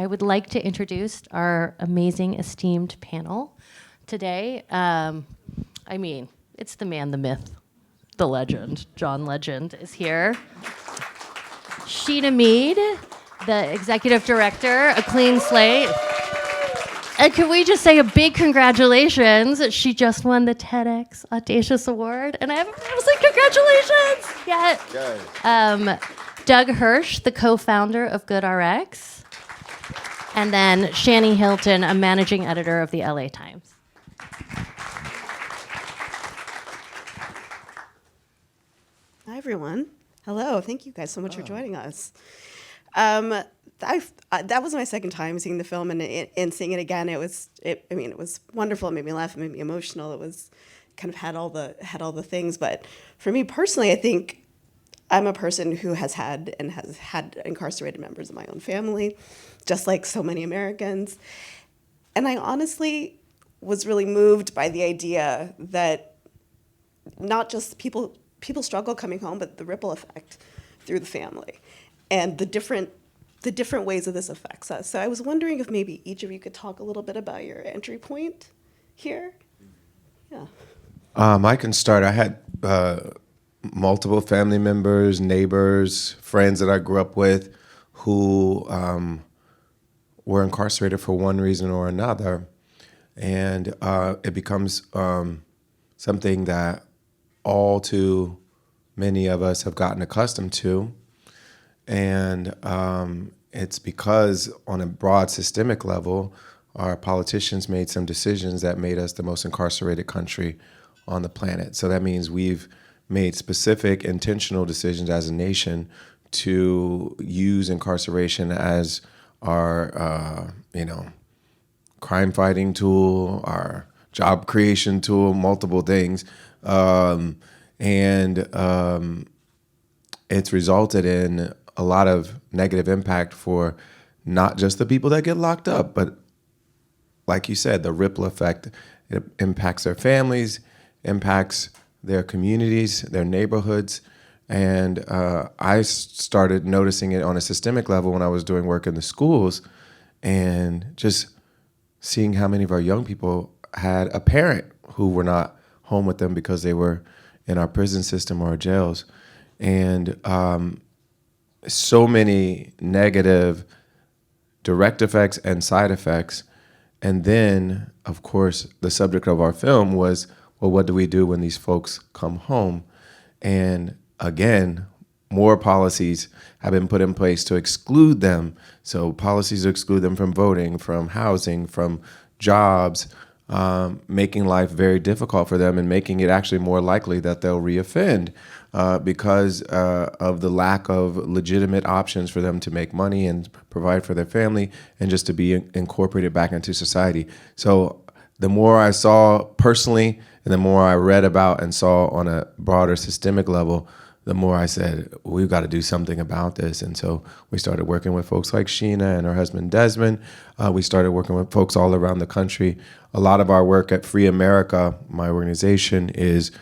I would like to introduce our amazing, esteemed panel today. It's the man, the myth, the legend. John Legend is here. Sheena Meade, the executive director of Clean Slate. And can we just say a big congratulations? She just won the TEDx Audacious Award, and I haven't been able to say congratulations yet. Doug Hirsch, the co-founder of GoodRx, and then Shani Hilton, a managing editor of the LA Times. Hi, everyone. Hello. Thank you guys so much for joining us. That was my second time seeing the film, and seeing it again, it was wonderful. It made me laugh. It made me emotional. It was kind of had all the things. But for me personally, I think I'm a person who has had incarcerated members of my own family, just like so many Americans. And I honestly was really moved by the idea that not just people struggle coming home, but the ripple effect through the family and the different ways that this affects us. So I was wondering if maybe each of you could talk a little bit about your entry point here. Yeah. I can start. I had multiple family members, neighbors, friends that I grew up with who were incarcerated for one reason or another. And it becomes something that all too many of us have gotten accustomed to. And it's because on a broad systemic level, our politicians made some decisions that made us the most incarcerated country on the planet. So that means we've made specific intentional decisions as a nation to use incarceration as our, crime fighting tool, our job creation tool, multiple things. It's resulted in a lot of negative impact for not just the people that get locked up, but like you said, the ripple effect. It impacts their families, impacts their communities, their neighborhoods. And I started noticing it on a systemic level when I was doing work in the schools and just seeing how many of our young people had a parent who were not home with them because they were in our prison system or our jails. And so many negative direct effects and side effects. And then, of course, the subject of our film was, well, what do we do when these folks come home? And again, more policies have been put in place to exclude them. So policies to exclude them from voting, from housing, from jobs, making life very difficult for them and making it actually more likely that they'll reoffend because of the lack of legitimate options for them to make money and provide for their family and just to be incorporated back into society. So the more I saw personally and the more I read about and saw on a broader systemic level, the more I said, we've got to do something about this. And so we started working with folks like Sheena and her husband, Desmond. We started working with folks all around the country. A lot of our work at Free America, my organization, is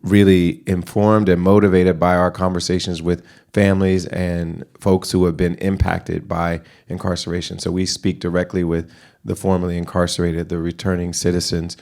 really informed and motivated by our conversations with families and folks who have been impacted by incarceration. So we speak directly with the formerly incarcerated, the returning citizens,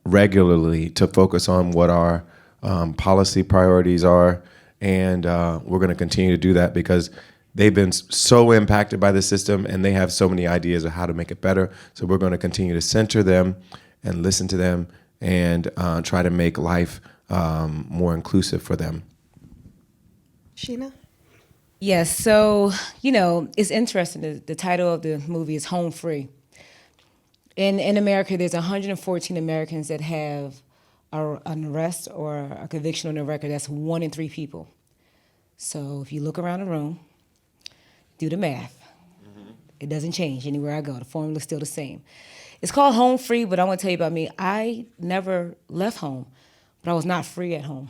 regularly to focus on what our policy priorities are, and we're going to continue to do that because they've been so impacted by the system and they have so many ideas of how to make it better. So we're going to continue to center them and listen to them and try to make life more inclusive for them. Sheena? Yes, so, it's interesting. The title of the movie is Home Free. In America, there's 114 Americans that have an arrest or a conviction on their record. That's 1 in 3 people. So if you look around the room, do the math. Mm-hmm. It doesn't change anywhere I go. The formula's still the same. It's called Home Free, but I want to tell you about me. I never left home, but I was not free at home.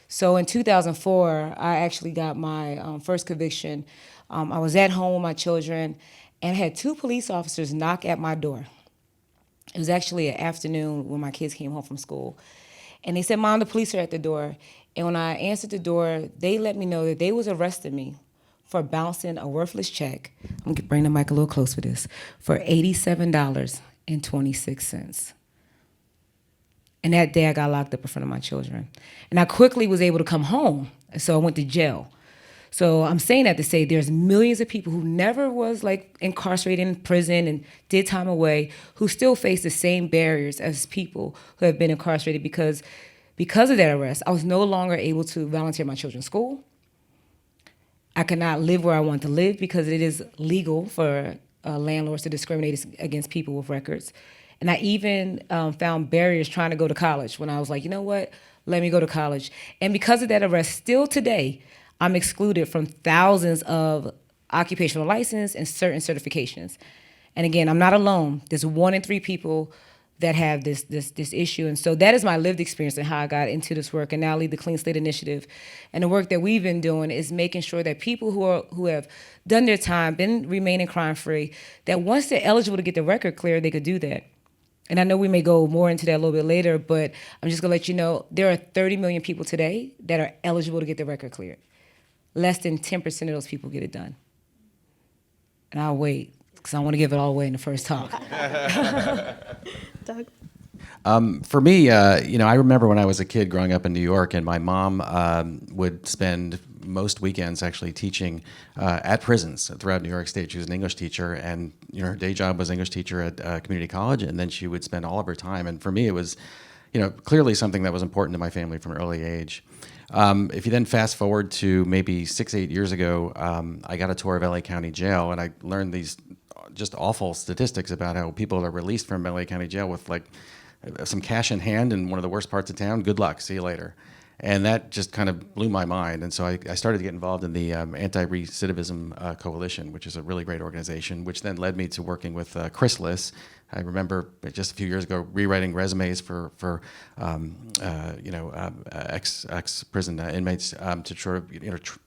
So in 2004, I actually got my first conviction. I was at home with my children and had 2 police officers knock at my door. It was actually an afternoon when my kids came home from school. And they said, Mom, the police are at the door. And when I answered the door, they let me know that they was arresting me for bouncing a worthless check. I'm gonna bring the mic a little close for this, for $87.26. And that day I got locked up in front of my children. And I quickly was able to come home. So I went to jail. So I'm saying that to say there's millions of people who never was like incarcerated in prison and did time away who still face the same barriers as people who have been incarcerated because of that arrest. I was no longer able to volunteer my children's school. I could not live where I want to live because it is legal for landlords to discriminate against people with records. And I even found barriers trying to go to college when I was like, you know what, let me go to college. And because of that arrest, still today, I'm excluded from thousands of occupational license and certain certifications. And again, I'm not alone. There's 1 in 3 people that have this issue. And so that is my lived experience and how I got into this work and now lead the Clean Slate Initiative. And the work that we've been doing is making sure that people who have done their time, been remaining crime-free, that once they're eligible to get the record clear, they could do that. And I know we may go more into that a little bit later, but I'm just gonna let you know, there are 30 million people today that are eligible to get the record cleared. Less than 10% of those people get it done. And I'll wait, because I want to give it all away in the first talk. Doug? For me, I remember when I was a kid growing up in New York, and my mom would spend most weekends actually teaching at prisons throughout New York State. She was an English teacher, and her day job was English teacher at community college, and then she would spend all of her time. And for me, it was, clearly something that was important to my family from an early age. If you then fast forward to maybe 6-8 years ago, I got a tour of LA County Jail, and I learned these just awful statistics about how people are released from LA County Jail with like some cash in hand in one of the worst parts of town. Good luck, see you later. And that just kind of blew my mind. And so I started to get involved in the Anti-Recidivism Coalition, which is a really great organization, which then led me to working with Chrysalis. I remember just a few years ago rewriting resumes for ex-prison inmates to sort of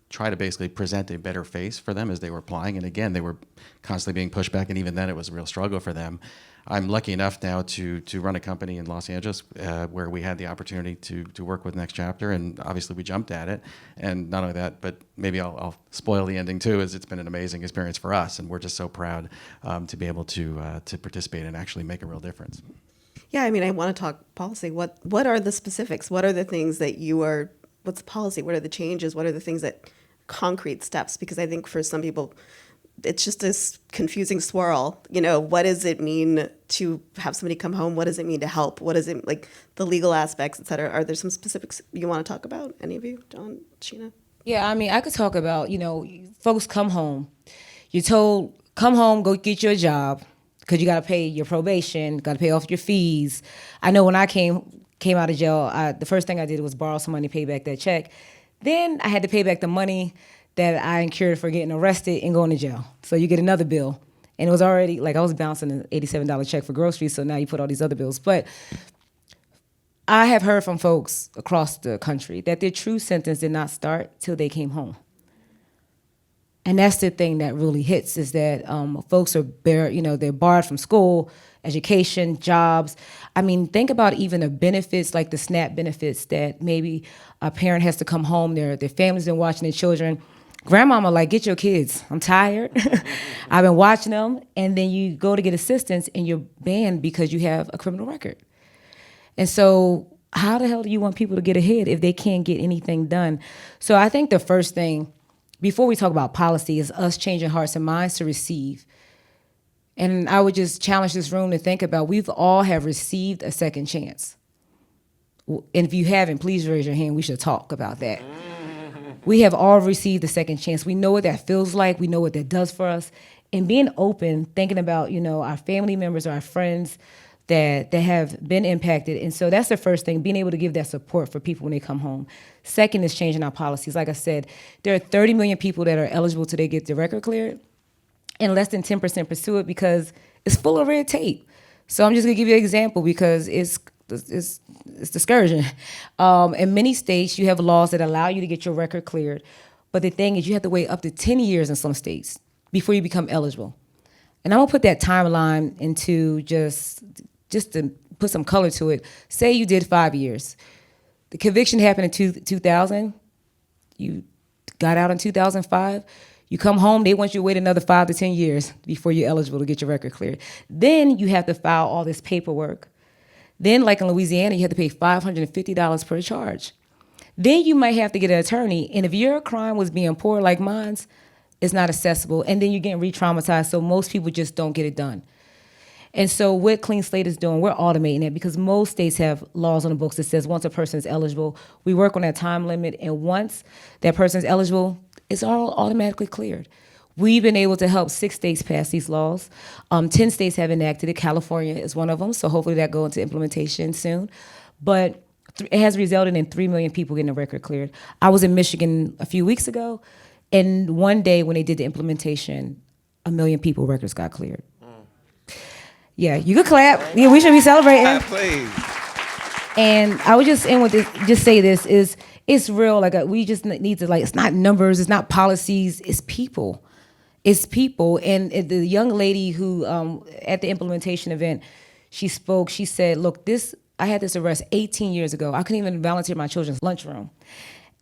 try to basically present a better face for them as they were applying. And again, they were constantly being pushed back, and even then it was a real struggle for them. I'm lucky enough now to run a company in Los Angeles where we had the opportunity to work with Next Chapter, and obviously we jumped at it. And not only that, but maybe I'll spoil the ending too, is it's been an amazing experience for us, and we're just so proud to be able to participate and actually make a real difference. Yeah, I mean, I want to talk policy. What are the specifics? What are the things that what's the policy? What are the changes? What are the things concrete steps? Because I think for some people, it's just this confusing swirl. What does it mean to have somebody come home? What does it mean to help? What is it, like the legal aspects, et cetera? Are there some specifics you want to talk about? Any of you? John, Sheena? Yeah, I mean, I could talk about, folks come home. You're told, come home, go get you a job, because you got to pay your probation, got to pay off your fees. I know when I came out of jail, the first thing I did was borrow some money, pay back that check. Then I had to pay back the money that I incurred for getting arrested and going to jail. So you get another bill. And it was already, like I was bouncing an $87 check for groceries, so now you put all these other bills. But I have heard from folks across the country that their true sentence did not start till they came home. And that's the thing that really hits, is that folks are they're barred from school, education, jobs. I mean, think about even the benefits, like the SNAP benefits, that maybe a parent has to come home, their family's been watching their children. Grandmama, like, get your kids. I'm tired. I've been watching them. And then you go to get assistance and you're banned because you have a criminal record. And so how the hell do you want people to get ahead if they can't get anything done? So I think the first thing, before we talk about policy, is us changing hearts and minds to receive. And I would just challenge this room to think about, we've all have received a second chance. And if you haven't, please raise your hand. We should talk about that. We have all received a second chance. We know what that feels like. We know what that does for us. And being open, thinking about, our family members or our friends that have been impacted. And so that's the first thing, being able to give that support for people when they come home. Second is changing our policies. Like I said, there are 30 million people that are eligible till they get the record cleared, and less than 10% pursue it because it's full of red tape. So I'm just gonna give you an example because it's discouraging. In many states, you have laws that allow you to get your record cleared, but the thing is you have to wait up to 10 years in some states before you become eligible. And I'm gonna put that timeline into just to put some color to it. Say you did 5 years. The conviction happened in 2000. You got out in 2005. You come home, they want you to wait another 5 to 10 years before you're eligible to get your record cleared. Then you have to file all this paperwork. Then, like in Louisiana, you have to pay $550 per charge. Then you might have to get an attorney, and if your crime was being poor like mine's, it's not accessible, and then you're getting re-traumatized, so most people just don't get it done. And so what Clean Slate is doing, we're automating it because most states have laws on the books that says once a person is eligible, we work on that time limit, and once that person is eligible, it's all automatically cleared. We've been able to help 6 states pass these laws. 10 states have enacted it. California is one of them, so hopefully that go into implementation soon. But it has resulted in 3 million people getting a record cleared. I was in Michigan a few weeks ago, and one day when they did the implementation, 1 million people records got cleared. Yeah, you could clap. Yeah, we should be celebrating. Please. And I would just end with this, just say this, is it's real. Like we just need to, like, it's not numbers, it's not policies, it's people. It's people. And the young lady who, at the implementation event, she spoke, she said, look, I had this arrest 18 years ago. I couldn't even volunteer my children's lunchroom.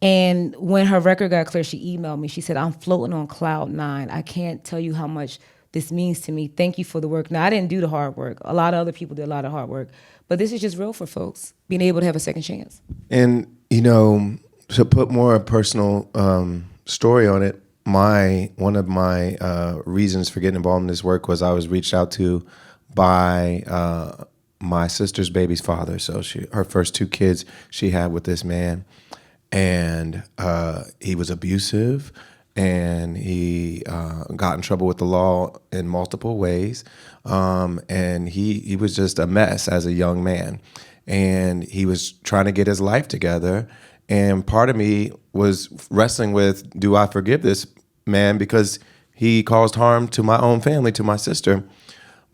And when her record got clear, she emailed me. She said, I'm floating on cloud 9. I can't tell you how much this means to me. Thank you for the work. Now, I didn't do the hard work. A lot of other people did a lot of hard work. But this is just real for folks, being able to have a second chance. And, to put more personal story on it, one of my reasons for getting involved in this work was I was reached out to by my sister's baby's father. So her first 2 kids she had with this man, and he was abusive, and he got in trouble with the law in multiple ways, and he was just a mess as a young man, and he was trying to get his life together. And part of me was wrestling with, do I forgive this man because he caused harm to my own family, to my sister?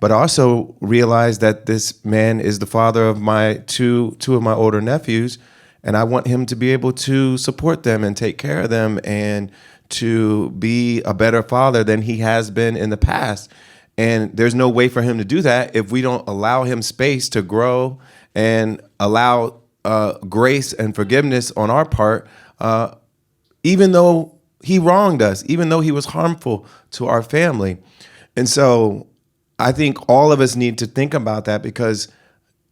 But I also realized that this man is the father of my two of my older nephews, and I want him to be able to support them and take care of them and to be a better father than he has been in the past. And there's no way for him to do that if we don't allow him space to grow and allow grace and forgiveness on our part, even though he wronged us, even though he was harmful to our family. And so I think all of us need to think about that, because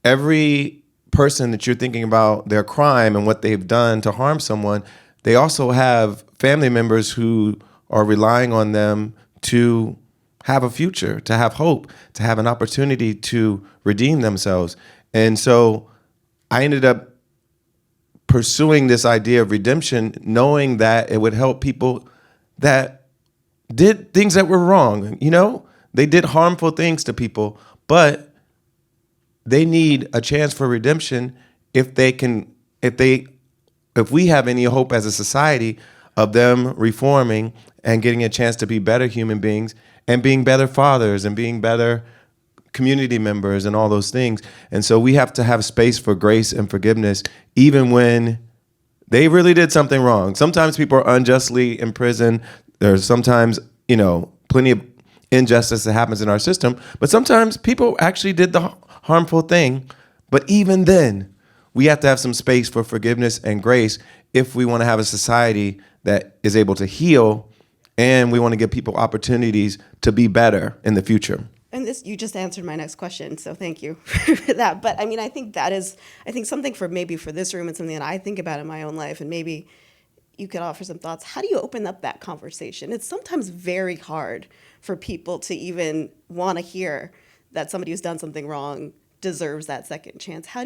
every person that you're thinking about their crime and what they've done to harm someone, they also have family members who are relying on them to have a future, to have hope, to have an opportunity to redeem themselves. And so I ended up pursuing this idea of redemption, knowing that it would help people that did things that were wrong. They did harmful things to people, but they need a chance for redemption if we have any hope as a society of them reforming and getting a chance to be better human beings and being better fathers and being better community members and all those things. And so we have to have space for grace and forgiveness, even when they really did something wrong. Sometimes people are unjustly in prison. There's sometimes, plenty of injustice that happens in our system, but sometimes people actually did the harmful thing. But even then, we have to have some space for forgiveness and grace if we want to have a society that is able to heal, and we want to give people opportunities to be better in the future. And you just answered my next question, so thank you for that. But I think something for this room and something that I think about in my own life, and maybe you could offer some thoughts. How do you open up that conversation? It's sometimes very hard for people to even want to hear that somebody who's done something wrong deserves that second chance. How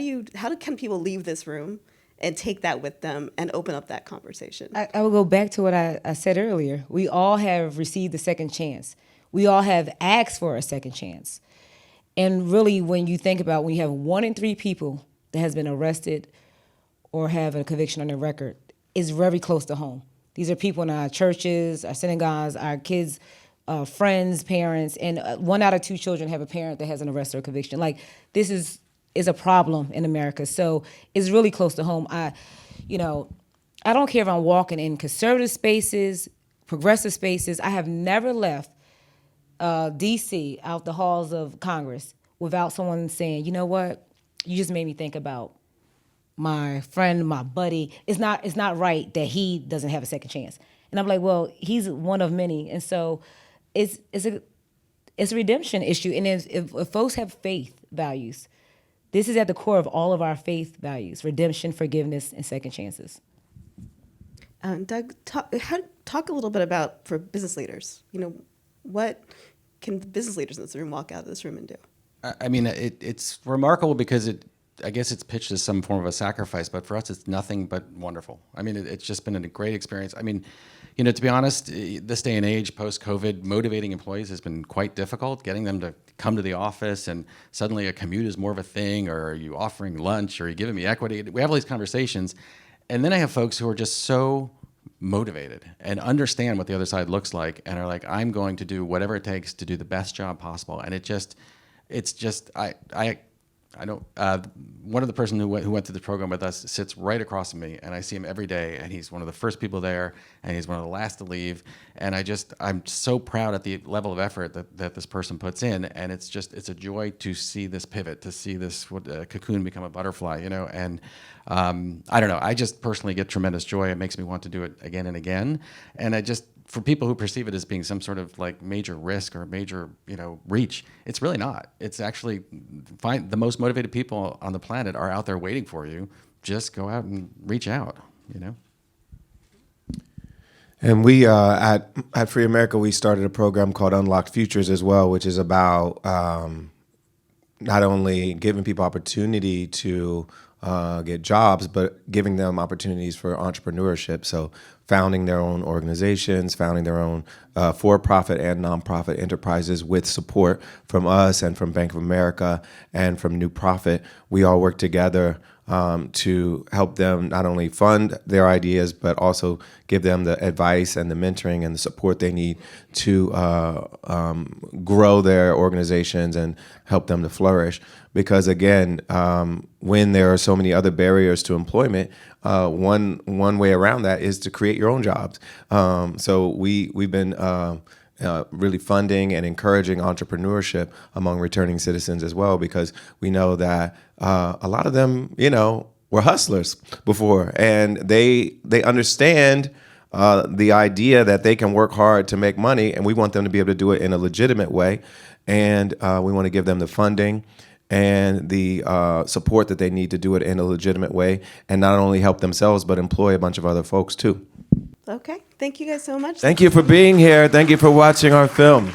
can people leave this room and take that with them and open up that conversation? I will go back to what I said earlier. We all have received a second chance. We all have asked for a second chance. And really, when you think about when you have 1 in 3 people that has been arrested or have a conviction on their record, it's very close to home. These are people in our churches, our synagogues, our kids' friends, parents, and 1 out of 2 children have a parent that has an arrest or a conviction. Like, this is a problem in America. So it's really close to home. I don't care if I'm walking in conservative spaces, progressive spaces. I have never left D.C. out the halls of Congress without someone saying, you know what, you just made me think about my friend, my buddy. It's not right that he doesn't have a second chance. And I'm like, well, he's one of many. And so it's a redemption issue. And if folks have faith values, this is at the core of all of our faith values: redemption, forgiveness, and second chances. Doug, talk a little bit about, for business leaders, what can the business leaders in this room walk out of this room and do? I mean, it's remarkable because I guess it's pitched as some form of a sacrifice, but for us, it's nothing but wonderful. I mean, it's just been a great experience. I mean, to be honest, this day and age, post-COVID, motivating employees has been quite difficult. Getting them to come to the office, and suddenly a commute is more of a thing, or are you offering lunch, or are you giving me equity? We have all these conversations. And then I have folks who are just so motivated and understand what the other side looks like and are like, I'm going to do whatever it takes to do the best job possible. And I don't. One of the person who went through the program with us sits right across from me, and I see him every day. And he's one of the first people there, and he's one of the last to leave. And I'm so proud at the level of effort that this person puts in. And it's a joy to see this pivot, to see this cocoon become a butterfly. And I don't know. I just personally get tremendous joy. It makes me want to do it again and again. And for people who perceive it as being some sort of like major risk or major, reach, it's really not. It's actually the most motivated people on the planet are out there waiting for you. Just go out and reach out, And we at Free America, we started a program called Unlocked Futures as well, which is about not only giving people opportunity to get jobs, but giving them opportunities for entrepreneurship. So founding their own organizations, founding their own for-profit and nonprofit enterprises with support from us and from Bank of America and from New Profit. We all work together to help them not only fund their ideas, but also give them the advice and the mentoring and the support they need to grow their organizations and help them to flourish. Because again, when there are so many other barriers to employment, one way around that is to create your own jobs. So we've been really funding and encouraging entrepreneurship among returning citizens as well, because we know that a lot of them, were hustlers before, and they understand the idea that they can work hard to make money, and we want them to be able to do it in a legitimate way, and we want to give them the funding and the support that they need to do it in a legitimate way, and not only help themselves, but employ a bunch of other folks too. Okay, thank you guys so much. Thank you for being here. Thank you for watching our film.